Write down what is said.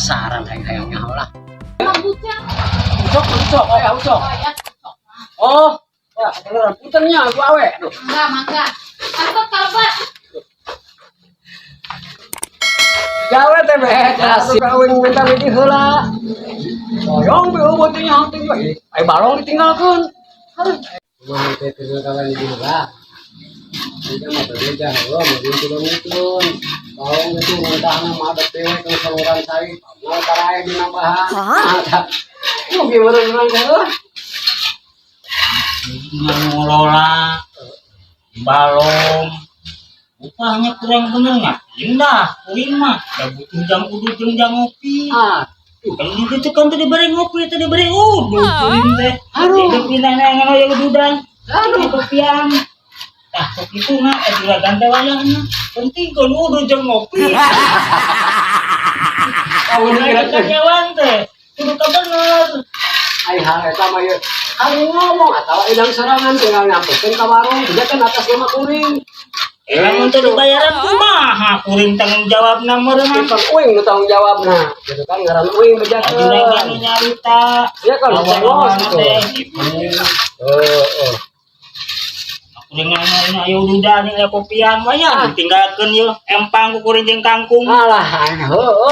penasaran hayang-hayangnya lah. Rambutnya. Ucok, ayah ucok. Oh, ya, beneran puternya gua awe. Aduh. Mangga. Kalbat. Gawe teh behet kasih kawin minta di heula. Boyong beuh botinya hanteng bae. Ai balong ditinggalkeun. Harus. Gua teh teu kawin di heula. Kita mah berbeda heula, mun turun-turun. Balong itu mentahna mah ada tewek ke saluran cai. Mau tarae di nambahan. Lu gimana heula? Mengelola balong upahnya kurang benernya indah kuing mah da butuh jam kudu jam ngopi kalau itu kan tadi bari ngopi tadi bari kuing teh aduh pindah ngono ya ududan aduh kopian tah kok itu mah juragan teh wayahna penting kan udah jam ngopi kawin karyawan teh kudu bener ai hal eta mah ye hari ngomong atawa idang serangan tinggal nyampekeun ka warung juga kan atas nama kuring. Lamun teu dibayaran kumaha kuring tanggung jawabna meureun Kan uing nu tanggung jawabna. Gitu kan ngaran uing bejakeun. juragan nyarita Ya kan cengos gitu. kuring nanya ayo duda nih kopian wayah tinggalkeun ye empang ku kuring jeung kangkung Alah, heuh.